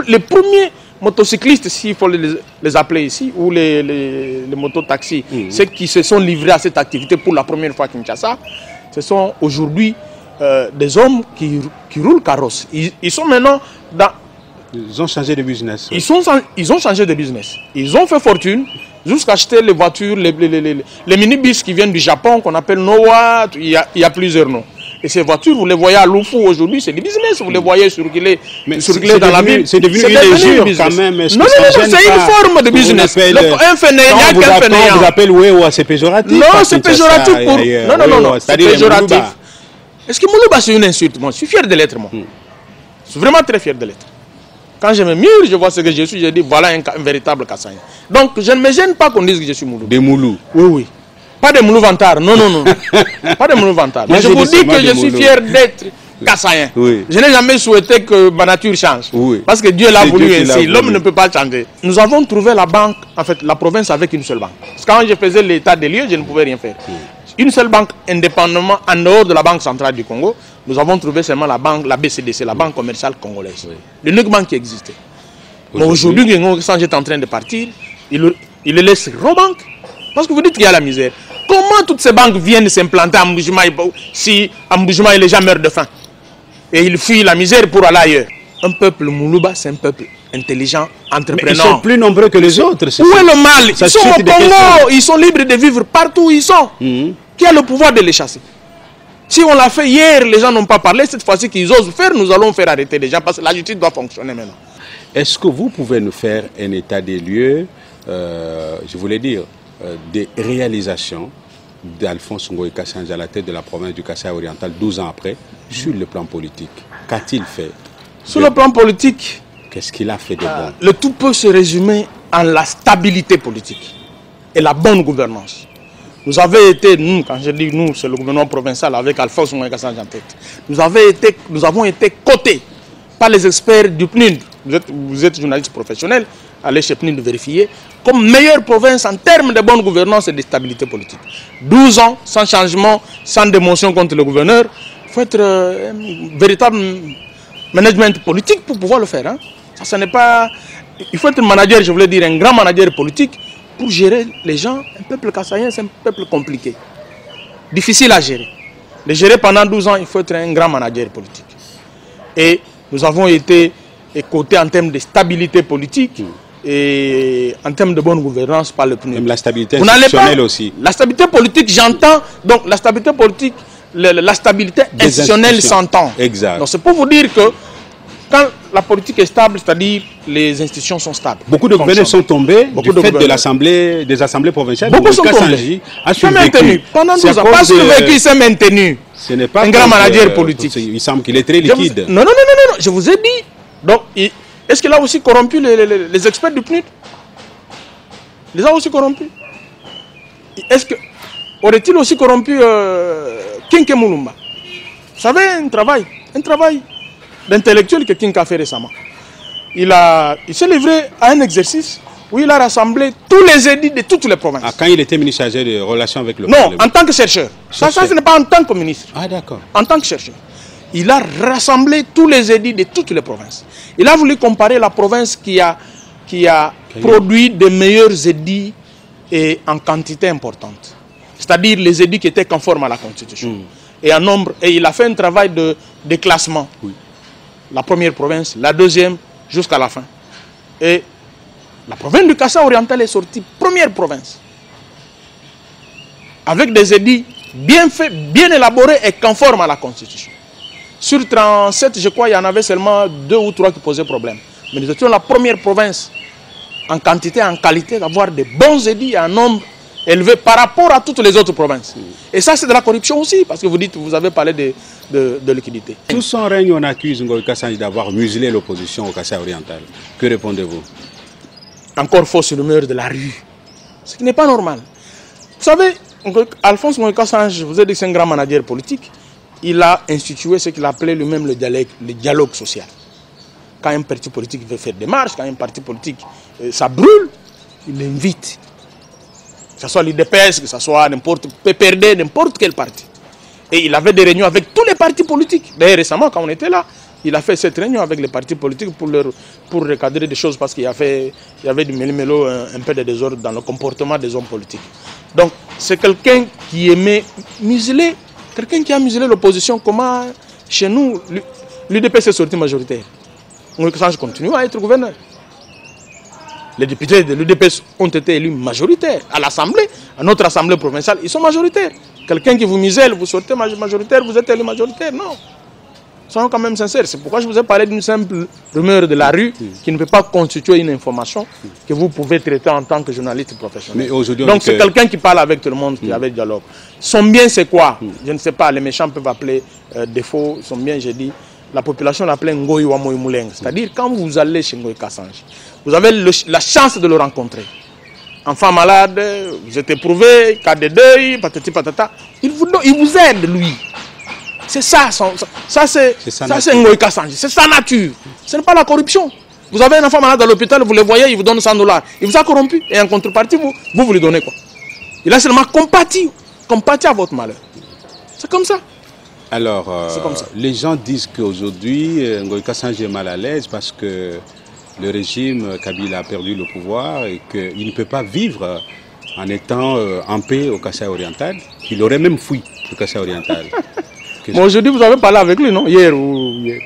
Les premiers motocyclistes, s'il faut les appeler ici, ou les mototaxis, ceux qui se sont livrés à cette activité pour la première fois à Kinshasa, ce sont aujourd'hui des hommes qui roulent carrosse. Ils sont maintenant dans... Ils ont changé de business. Ils ont changé de business. Ils ont fait fortune jusqu'à acheter les voitures, les minibus qui viennent du Japon, qu'on appelle Noah. Il y a plusieurs noms. Et ces voitures, vous les voyez à Lufu aujourd'hui, c'est du business. Vous les voyez circuler dans la ville. C'est devenu une injure quand même. Non, c'est une forme de business. Un fainéant, qu'un fainéant. On vous appelle Ouéoua, c'est péjoratif. Non, c'est péjoratif pour... Non, c'est péjoratif. Est-ce que Moulouba, c'est une insulte? Moi, je suis fier de l'être, moi. Je suis vraiment très fier de l'être. Quand je me mire, je vois ce que je suis, je dis voilà un véritable Kassaïen. Donc je ne me gêne pas qu'on dise que je suis Moulou. Des Moulous? Oui, oui. Pas des Moulou vantards, non. Pas des Moulou vantards. Mais je vous dis que je suis fier d'être Kassaïen. Oui. Je n'ai jamais souhaité que ma nature change. Oui. Parce que Dieu l'a voulu ainsi. L'homme ne peut pas changer. Nous avons trouvé la banque, en fait, la province avec une seule banque. Parce que quand je faisais l'état des lieux, je ne pouvais rien faire. Une seule banque indépendamment en dehors de la Banque centrale du Congo. Nous avons trouvé seulement la BCDC, la Banque commerciale congolaise. L'unique banque qui existait. Mais aujourd'hui, quand j'étais en train de partir, il le laisse Robank. Parce que vous dites qu'il y a la misère. Comment toutes ces banques viennent s'implanter à Mbujimai si à Mbujimai les gens meurent de faim? Et ils fuient la misère pour aller ailleurs. Un peuple Moulouba, c'est un peuple intelligent, entrepreneur. Mais ils sont plus nombreux que les autres. Où est le mal? Ils sont au Congo, ils sont libres de vivre partout où ils sont. Qui a le pouvoir de les chasser? Si on l'a fait hier, les gens n'ont pas parlé. Cette fois-ci qu'ils osent faire, nous allons faire arrêter les gens parce que la justice doit fonctionner maintenant. Est-ce que vous pouvez nous faire un état des lieux, je voulais dire, des réalisations d'Alphonse Ngoï Kassange à la tête de la province du Kasaï oriental 12 ans après, sur le plan politique? Qu'a-t-il fait? Sur le plan politique, qu'est-ce qu'il a fait de bon? Le tout peut se résumer en la stabilité politique et la bonne gouvernance. Nous avons été, nous, quand je dis nous, c'est le gouvernement provincial avec Alphonse Ngoï Kassange en tête. Nous avons été cotés par les experts du PNUD. Vous êtes journaliste professionnel, allez chez PNUD vérifier, comme meilleure province en termes de bonne gouvernance et de stabilité politique. 12 ans, sans changement, sans démotion contre le gouverneur. Il faut être un véritable management politique pour pouvoir le faire. Hein. Ça n'est pas... Il faut être un manager, je voulais dire, un grand manager politique pour gérer les gens. Un peuple kassaïen, c'est un peuple compliqué. Difficile à gérer. De gérer pendant 12 ans, il faut être un grand manager politique. Et nous avons été cotés en termes de stabilité politique et en termes de bonne gouvernance par le PNUD. Même la stabilité institutionnelle aussi. La stabilité politique, j'entends. Donc la stabilité politique, la stabilité institutionnelle s'entend. Exact. Donc c'est pour vous dire que quand la politique est stable, c'est-à-dire les institutions sont stables. Beaucoup de gouverneurs sont tombés du fait de des assemblées provinciales. Beaucoup sont tombés. Il s'est maintenu pendant 12 ans. Parce que il s'est maintenu. Ce n'est pas un grand manager politique. Il semble qu'il est très liquide. Non, je vous ai dit. Donc, est-ce qu'il a aussi corrompu les experts du PNUD? Il les a aussi corrompus. Est-ce que aurait-il aussi corrompu Kinke Moulumba? Vous savez, un travail d'intellectuel que Kinka a fait récemment. Il s'est livré à un exercice où il a rassemblé tous les édits de toutes les provinces. Ah, quand il était ministre chargé de relations avec le Non, en tant que chercheur. Ça, ce n'est pas en tant que ministre. Ah, d'accord. En tant que chercheur. Il a rassemblé tous les édits de toutes les provinces. Il a voulu comparer la province qui a produit des meilleurs édits et en quantité importante. C'est-à-dire les édits qui étaient conformes à la Constitution. Et en nombre. Et il a fait un travail de classement. Oui. La première province, la deuxième, jusqu'à la fin. Et la province du Kassa oriental est sortie première province. Avec des édits bien faits, bien élaborés et conformes à la Constitution. Sur 37, je crois, il y en avait seulement 2 ou 3 qui posaient problème. Mais nous étions la première province en quantité et en qualité d'avoir des bons édits et un nombre élevé par rapport à toutes les autres provinces. Et ça, c'est de la corruption aussi, parce que vous avez parlé de liquidité. Sous son règne, on accuse Ngoï Kassanji d'avoir muselé l'opposition au Kassa oriental. Que répondez-vous? Encore fausse rumeur de la rue. Ce qui n'est pas normal. Vous savez, Alphonse Ngoï Kassanji, je vous ai dit que c'est un grand manager politique. Il a institué ce qu'il appelait lui-même le dialogue social. Quand un parti politique veut faire des marches, quand un parti politique, ça brûle, il l'invite. Que ce soit l'UDPS, que ce soit PPRD, n'importe quel parti. Et il avait des réunions avec tous les partis politiques. D'ailleurs, récemment, quand on était là, il a fait cette réunion avec les partis politiques pour recadrer des choses parce qu'il y avait du méli-mélo, un peu de désordre dans le comportement des hommes politiques. Donc, c'est quelqu'un qui aimait museler, quelqu'un qui a muselé l'opposition. Comment, chez nous, l'UDPS est sorti majoritaire. On continue à être gouverneur. Les députés de l'UDPS ont été élus majoritaires à l'Assemblée, à notre Assemblée provinciale, ils sont majoritaires. Quelqu'un qui vous muselle, vous sortez majoritaire, vous êtes élu majoritaire, non. Soyons quand même sincères. C'est pourquoi je vous ai parlé d'une simple rumeur de la rue qui ne peut pas constituer une information que vous pouvez traiter en tant que journaliste professionnel. Donc c'est quelqu'un qui parle avec tout le monde, qui avait dialogue. Son bien c'est quoi? Je ne sais pas, les méchants peuvent appeler défaut. Son bien, j'ai dit, la population l'appelait Ngoï Wamoï Mouleng. C'est-à-dire quand vous allez chez Ngoï Kassanji, vous avez la chance de le rencontrer. Enfant malade, vous êtes éprouvé, cas de deuil, patati patata. Il vous aide, lui. C'est ça, ça c'est Ngoï Kassanji, c'est sa nature. Ce n'est pas la corruption. Vous avez un enfant malade à l'hôpital, vous le voyez, il vous donne 100 $. Il vous a corrompu. Et en contrepartie, vous lui donnez quoi? Il a seulement compati à votre malheur. C'est comme ça. Alors, les gens disent qu'aujourd'hui, Ngoï Kassanji est mal à l'aise parce que le régime Kabila a perdu le pouvoir et qu'il ne peut pas vivre en étant en paix au Kassa oriental, qu'il aurait même fui le Kassa oriental. Bon, aujourd'hui, vous avez parlé avec lui, non? Hier ou hier?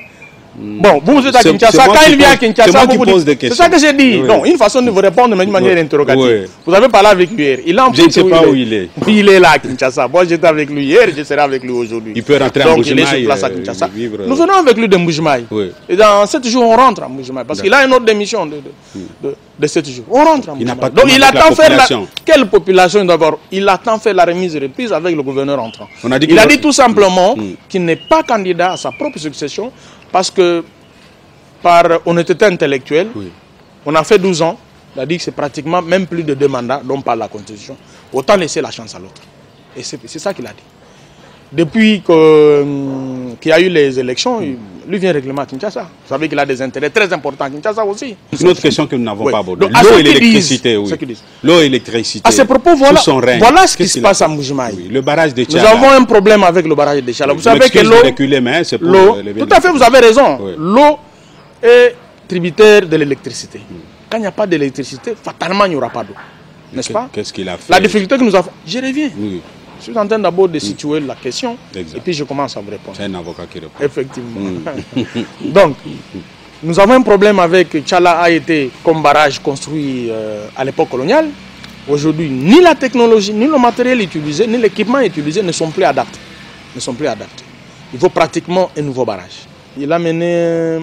Bon, vous êtes à Kinshasa. Quand il vient à Kinshasa, vous dites. C'est ça que j'ai dit. Oui. Non, une façon de vous répondre d'une manière interrogative. Oui. Vous avez parlé avec lui hier. Je ne sais pas où il est. Il est là à Kinshasa. Moi, j'étais avec lui hier, je serai avec lui aujourd'hui. Il peut rentrer à Mbujimaï. Donc, il est sur place à Kinshasa. Nous venons avec lui de Mbujimaï. Oui. Et dans 7 jours, on rentre à Mbujimaï. Parce qu'il a une autre démission de 7 jours. On rentre à Mbujimaï. Donc, il attend faire quelle population d'abord? Il attend faire la remise et reprise avec le gouverneur entrant. Il a dit tout simplement qu'il n'est pas candidat à sa propre succession. Parce que, par honnêteté intellectuelle, on a fait 12 ans, il a dit que c'est pratiquement même plus de 2 mandats dont parle la Constitution. Autant laisser la chance à l'autre. Et c'est ça qu'il a dit. Depuis qu'il y a eu les élections, lui vient règlement à Kinshasa. Vous savez qu'il a des intérêts très importants à Kinshasa aussi. C'est une autre question que nous n'avons pas abordée. L'eau et l'électricité, oui. L'eau et l'électricité. À ce propos, voilà ce qui se passe à Mbujimaï. Le barrage de Tchala. Nous avons un problème avec le barrage de Tchala. Vous savez que l'eau, tout à fait, vous avez raison. L'eau est tributaire de l'électricité. Quand il n'y a pas d'électricité, fatalement, il n'y aura pas d'eau. N'est-ce pas? Qu'est-ce qu'il a fait? La difficulté que nous avons... Je reviens. Je suis en train d'abord de situer la question et puis je commence à vous répondre. C'est un avocat qui répond. Effectivement. Donc, nous avons un problème avec Tchala a été comme barrage construit à l'époque coloniale. Aujourd'hui, ni la technologie, ni le matériel utilisé, ni l'équipement utilisé ne sont plus adaptés. Il faut pratiquement un nouveau barrage. Il a mené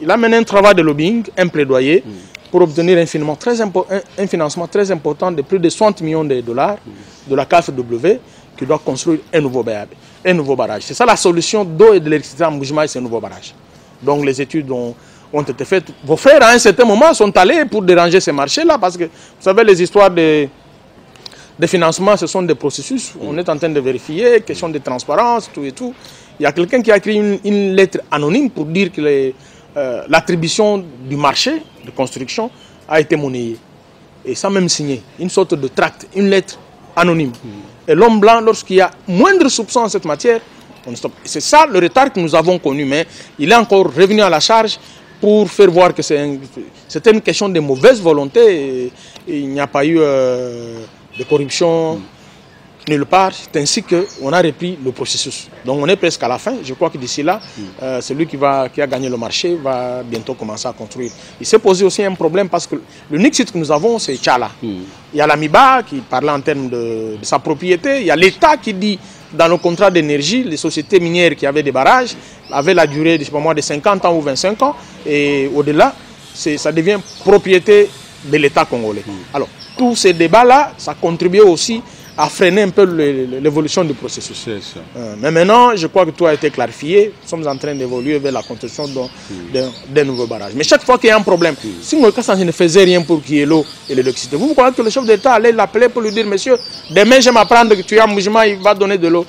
un travail de lobbying, un plaidoyer, pour obtenir un financement très important de plus de 60 millions de dollars de la KfW qui doit construire un nouveau barrage. C'est ça la solution d'eau et de l'électricité en Mbujimaï, c'est un nouveau barrage. Donc les études ont été faites. Vos frères à un certain moment sont allés pour déranger ces marchés-là parce que vous savez les histoires de de financement, ce sont des processus. On est en train de vérifier, question de transparence, tout et tout. Il y a quelqu'un qui a écrit une lettre anonyme pour dire que l'attribution du marché de construction a été monnayée. Et ça même signé. Une sorte de tract, une lettre anonyme. Et l'homme blanc, lorsqu'il y a moindre soupçon en cette matière, on stoppe. C'est ça le retard que nous avons connu. Mais il est encore revenu à la charge pour faire voir que c'était une question de mauvaise volonté. Et il n'y a pas eu de corruption nulle part. C'est ainsi qu'on a repris le processus. Donc on est presque à la fin. Je crois que d'ici là, celui qui a gagné le marché va bientôt commencer à construire. Il s'est posé aussi un problème parce que l'unique site que nous avons, c'est Tchala. Il y a l'AMIBA qui parle en termes de sa propriété. Il y a l'État qui dit, dans le contrat d'énergie, les sociétés minières qui avaient des barrages avaient la durée de 50 ans ou 25 ans. Et au-delà, ça devient propriété de l'État congolais. Alors, tous ces débats-là, ça contribuait aussi à freiner un peu l'évolution du processus. Mais maintenant, je crois que tout a été clarifié. Nous sommes en train d'évoluer vers la construction d'un nouveau barrage. Mais chaque fois qu'il y a un problème, si Ngoïka Sanji ne faisait rien pour qu'il y ait l'eau et l'électricité, vous croyez que le chef d'État allait l'appeler pour lui dire, monsieur, demain je vais m'apprendre que tu es à Moujima, il va donner de l'eau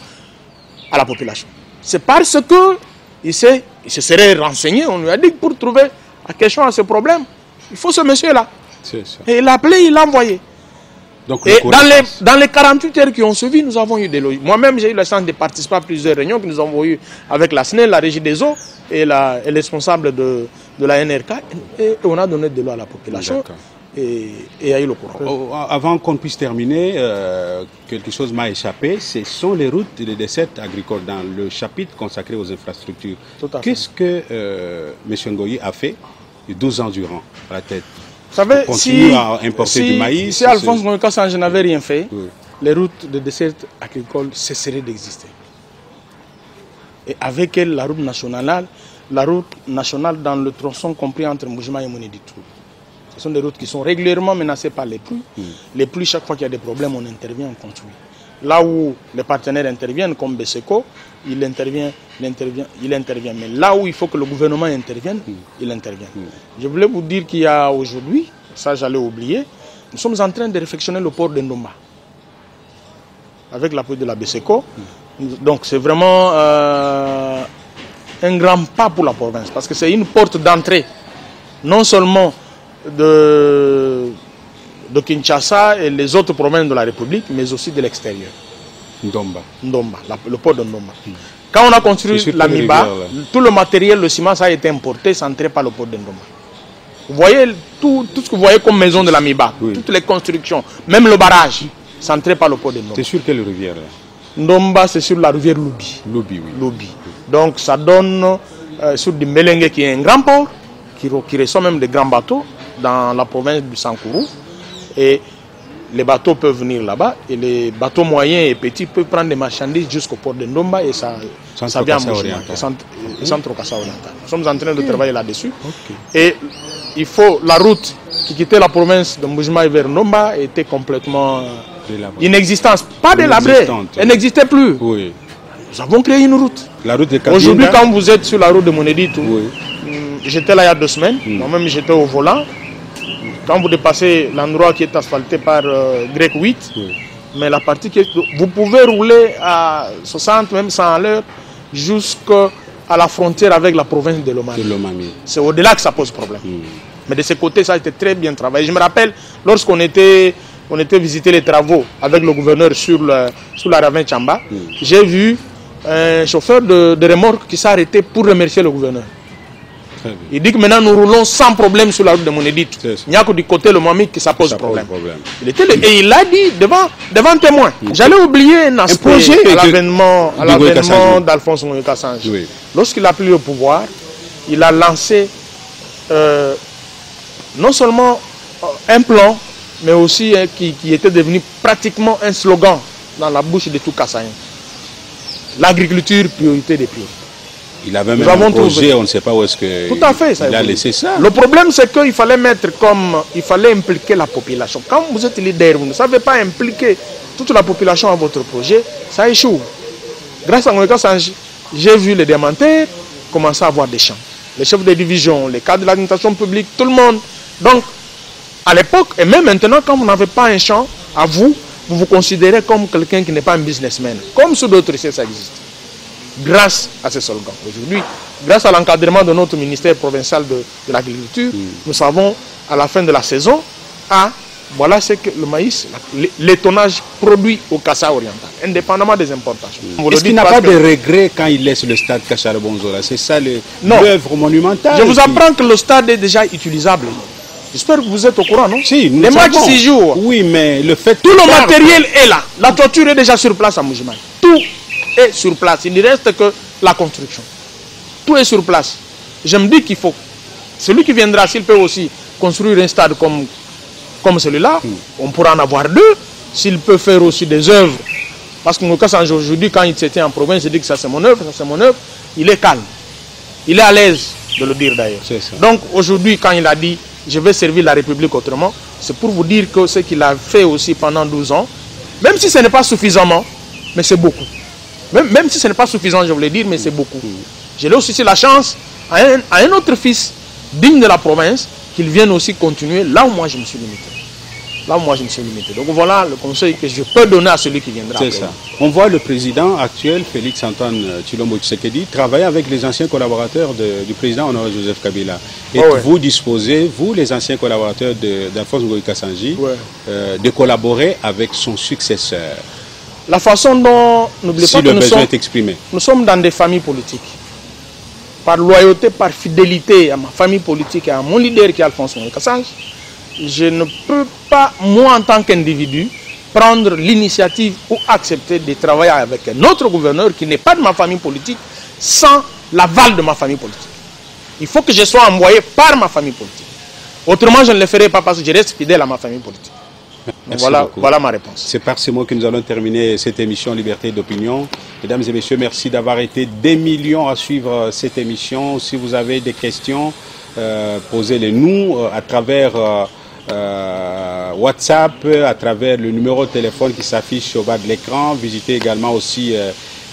à la population. C'est parce qu'il se serait renseigné, on lui a dit que pour trouver la question à ce problème, il faut ce monsieur-là. Et il l'a appelé, il l'a envoyé. Donc, et dans les 48 heures qui ont suivi, nous avons eu des lots. Moi-même, j'ai eu la chance de participer à plusieurs réunions que nous avons eues avec la SNEL, la Régie des eaux et les responsables de la NRK. Et on a donné de l'eau à la population et il y a eu le courant. Avant qu'on puisse terminer, quelque chose m'a échappé. Ce sont les routes et les dessertes agricoles dans le chapitre consacré aux infrastructures. Qu'est-ce que M. Ngoyi a fait 12 ans durant à la tête? Vous savez, du maïs, si Alphonse Ngoïka Sanji n'avait rien fait, les routes de dessert agricole cesseraient d'exister. Et avec elle, la route nationale dans le tronçon compris entre Moujima et Moneditou. Ce sont des routes qui sont régulièrement menacées par les pluies. Les pluies, chaque fois qu'il y a des problèmes, on intervient, on construit. Là où les partenaires interviennent, comme Beseko, il intervient. Mais là où il faut que le gouvernement intervienne, il intervient. Je voulais vous dire qu'il y a aujourd'hui, ça j'allais oublier, nous sommes en train de réfectionner le port de Ndomba. Avec l'appui de la Beseko. Donc c'est vraiment un grand pas pour la province. Parce que c'est une porte d'entrée, non seulement de Kinshasa et les autres provinces de la République, mais aussi de l'extérieur. Ndomba, le port de Ndomba. Quand on a construit l'AMIBA, tout le matériel, le ciment, ça a été importé, centré par le port de Ndomba. Vous voyez tout ce que vous voyez comme maison de l'AMIBA, toutes les constructions, même le barrage, centré par le port de Ndomba. C'est sur quelle rivière là? Ndomba, c'est sur la rivière Loubi. Loubi. Donc ça donne sur du Melengue qui est un grand port, qui reçoit même des grands bateaux dans la province du Sankourou. Et les bateaux peuvent venir là-bas et les bateaux moyens et petits peuvent prendre des marchandises jusqu'au port de Ndomba et ça vient à Moujima, centre Kassa oriental. Nous sommes en train de travailler là-dessus. Et il faut, la route qui quittait la province de Moujima vers Ndomba était complètement inexistante. Pas délabrée, elle n'existait plus. Nous avons créé une route. Aujourd'hui, quand vous êtes sur la route de Moneditou, j'étais là il y a 2 semaines, moi-même j'étais au volant. Quand vous dépassez l'endroit qui est asphalté par Grec 8, mais la partie vous pouvez rouler à 60, même 100 à l'heure, jusqu'à la frontière avec la province de Lomami. C'est au-delà que ça pose problème. Mais de ce côté, ça a été très bien travaillé. Je me rappelle, lorsqu'on était visiter les travaux avec le gouverneur sur la ravin Chamba, j'ai vu un chauffeur de remorque qui s'est arrêté pour remercier le gouverneur. Il dit que maintenant nous roulons sans problème sur la route de Moneditou. Il n'y a que du côté le Mohamed que ça pose problème. Et il l'a dit devant témoin. J'allais oublier un aspect à l'avènement d'Alphonse Ngoïka Sanji. Lorsqu'il a pris le pouvoir, il a lancé non seulement un plan, mais aussi qui était devenu pratiquement un slogan dans la bouche de tout Kassaïen. L'agriculture, priorité des priorités. Il avait même un projet, on ne sait pas où est-ce qu'il a laissé ça. Le problème, c'est qu'il fallait impliquer la population. Quand vous êtes leader, vous ne savez pas impliquer toute la population à votre projet, ça échoue. Grâce à Ngoïka Sanji, j'ai vu les démentaires commencer à avoir des champs. Les chefs de division, les cadres de l'administration publique, tout le monde. Donc, à l'époque, et même maintenant, quand vous n'avez pas un champ, à vous, vous vous considérez comme quelqu'un qui n'est pas un businessman. Comme sur d'autres richesses, ça existe. Grâce à ce slogan. Aujourd'hui, grâce à l'encadrement de notre ministère provincial de l'agriculture, nous savons à la fin de la saison, voilà ce que le maïs, l'étonnage produit au Kassa oriental, indépendamment des importations. Est-ce qu'il n'a pas de regret quand il laisse le stade Kachalo Bonzola? C'est ça l'œuvre monumentale. Je vous apprends que le stade est déjà utilisable. J'espère que vous êtes au courant, non? Si, les matchs 6 jours. Oui, mais le fait... Tout le matériel est là. La toiture est déjà sur place à Mbuji-Mayi. Tout est sur place. Il ne reste que la construction. Tout est sur place. Je me dis qu'il faut... Celui qui viendra, s'il peut aussi construire un stade comme celui-là, on pourra en avoir 2. S'il peut faire aussi des œuvres. Parce que Ngoka-Sange, aujourd'hui, quand il était en province, il dit que ça c'est mon œuvre, ça c'est mon œuvre. Il est calme. Il est à l'aise de le dire d'ailleurs. Donc aujourd'hui, quand il a dit je vais servir la République autrement, c'est pour vous dire que ce qu'il a fait aussi pendant 12 ans, même si ce n'est pas suffisamment, mais c'est beaucoup. Même si ce n'est pas suffisant, je voulais dire, mais c'est beaucoup. J'ai aussi la chance à un autre fils digne de la province qu'il vienne aussi continuer là où moi je me suis limité. Là où moi je me suis limité. Donc voilà le conseil que je peux donner à celui qui viendra. C'est ça. On voit le président actuel, Félix Antoine Tshilombo Tshisekedi, travailler avec les anciens collaborateurs du président Honoré Joseph Kabila. Et vous disposez, vous les anciens collaborateurs d'Alphonse Ngoï Kassanji, de collaborer avec son successeur. La façon dont, n'oubliez pas que nous sommes dans des familles politiques. Par loyauté, par fidélité à ma famille politique et à mon leader qui est Alphonse Ngoï Kassanji, je ne peux pas, moi en tant qu'individu, prendre l'initiative ou accepter de travailler avec un autre gouverneur qui n'est pas de ma famille politique sans l'aval de ma famille politique. Il faut que je sois envoyé par ma famille politique. Autrement, je ne le ferai pas parce que je reste fidèle à ma famille politique. Voilà ma réponse. C'est par ces mots que nous allons terminer cette émission Liberté d'opinion. Mesdames et messieurs, merci d'avoir été des millions à suivre cette émission. Si vous avez des questions, posez-les nous à travers WhatsApp, à travers le numéro de téléphone qui s'affiche au bas de l'écran. Visitez également aussi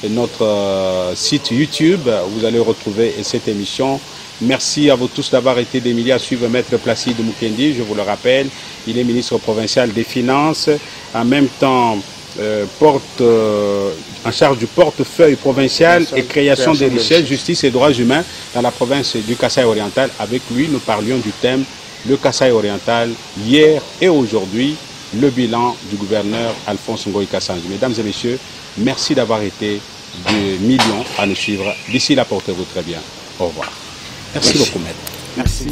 notre site YouTube. Vous allez retrouver cette émission. Merci à vous tous d'avoir été des milliers à suivre Maître Placide Mukendi. Je vous le rappelle, il est ministre provincial des Finances, en même temps en charge du portefeuille provincial et création des richesses, justice et droits humains dans la province du Kasaï oriental. Avec lui, nous parlions du thème le Kasaï oriental, hier et aujourd'hui, le bilan du gouverneur Alphonse Ngoï Kassanji. Mesdames et messieurs, merci d'avoir été des millions à nous suivre. D'ici là, portez-vous très bien. Au revoir. Merci beaucoup, maître. Merci.